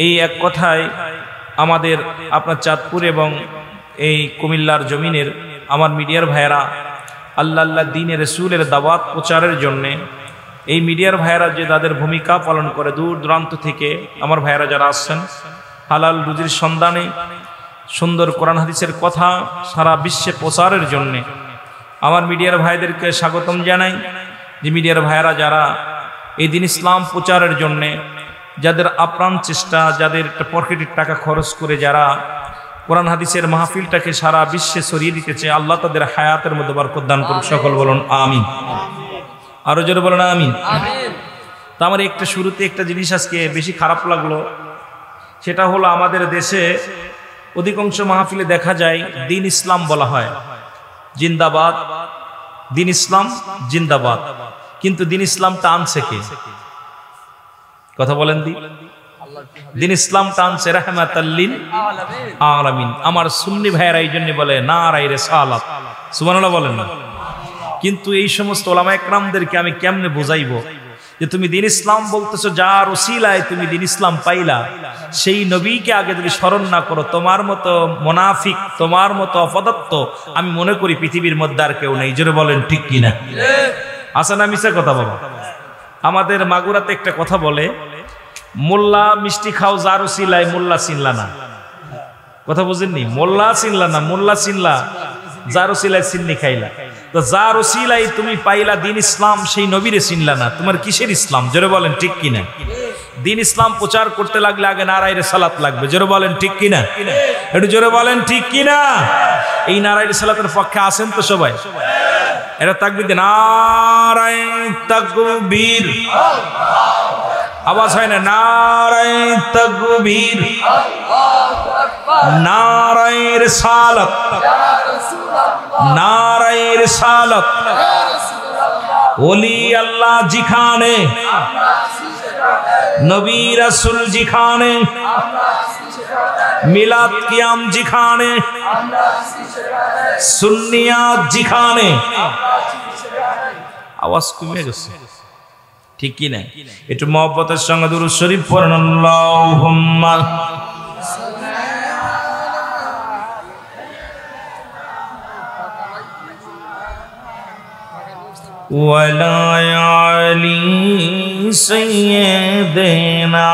এই এক কথায় আমাদের আপনার চাঁদপুর এবং এই কুমিল্লার জমিনের আমার মিডিয়ার ভাইয়েরা আল্লাহ দ্বীনের রাসূলের দাওয়াত প্রচারের জন্যে, এই মিডিয়ার ভাইয়েরা যে তাদের ভূমিকা পালন করে, দূর দূরান্ত থেকে আমার ভাইয়েরা যারা আসছেন হালাল রুজির সন্ধানে, সুন্দর কোরআন হাদিসের কথা সারা বিশ্বে প্রচারের জন্যে, আমার মিডিয়ার ভাইদেরকে স্বাগতম জানাই। যে মিডিয়ার ভাইয়েরা যারা এই দিন ইসলাম প্রচারের জন্যে, যাদের আপ্রাণ চেষ্টা, যাদের পকেটের টাকা খরচ করে যারা কোরআন হাদিসের মাহফিলটাকে সারা বিশ্বে ছড়িয়ে দিতেছে, আল্লাহ তাদের হায়াতের মধ্যে বরকত দান করুক। সকল বলুন আমিন। আরো জোরে বলুন আমিন। তা আমার একটা শুরুতে একটা জিনিস আজকে বেশি খারাপ লাগলো, সেটা হলো আমাদের দেশে অধিকাংশ মাহফিলে দেখা যায় দিন ইসলাম বলা হয়, জিন্দাবাদ, দিন ইসলাম জিন্দাবাদ, কিন্তু দিন ইসলামটা আনছে কে? কথা বলেন। দিন ইসলামটা আনছে রাহমাতাল লিল আলামিন। আমার সুন্নি ভাইয়েরা এই জন্য বলে নারায়ে রিসালাত, সুবহানাল্লাহ বলেন না? কিন্তু এই সমস্ত ওলামা একরামদেরকে আমি কেমনে বুঝাইবো যে তুমি দিন ইসলাম বলতেছো, যার ওসিলায় তুমি দিন ইসলাম পাইলা, সেই নবীকে আগে যদি স্মরণ না করো, তোমার মতো মুনাফিক, তোমার মতো অপদার্থ আমি মনে করি পৃথিবীর মধ্যে আর কেউ নেই। জোরে বলেন ঠিক কিনা? আসে না মিছা কথা বাবা? আমাদের মাগুরাতে একটা কথা বলে, মোল্লা মিষ্টি খাও যার ওসিলায়, মোল্লা চিনলা না। কথা বুঝেননি? মোল্লা চিনলা না, মোল্লা চিনলা যার ওসিলায় চিন্নি খাইলা। তো যার ওসিলায় তুমি পাইলা দিন ইসলাম, সেই নবীরে চিনলা না, তোমার কিসের ইসলাম? জোরে বলেন ঠিক কিনা? দিন ইসলাম প্রচার করতে লাগলে আগে নারায়ে রিসালাত লাগবে। জোরে বলেন ঠিক কিনা? একটু জোরে বলেন ঠিক কিনা? এই নারায়ে রিসালাতের পক্ষে আছেন তো সবাই? এটা তাকবীর দেন, নারায়ে তাকবীর। আওয়াজ হয় না? নারায়ে তাকবীর, নারায়ে রিসালাত, নারায়ে রিসালাত। ওলি আল্লাহ জিখানে, নবী রাসূল জিখানে, মিলাদ কিয়াম জিখানে, সুন্নিয়াত জিখানে। আওয়াজ কমে গেছে, ঠিক কি না? একটু মহব্বতের সঙ্গে দুরূদ শরীফ পড়েন। আল্লাহুম্মা ওয়ালা আলি সাইয়্যিদিনা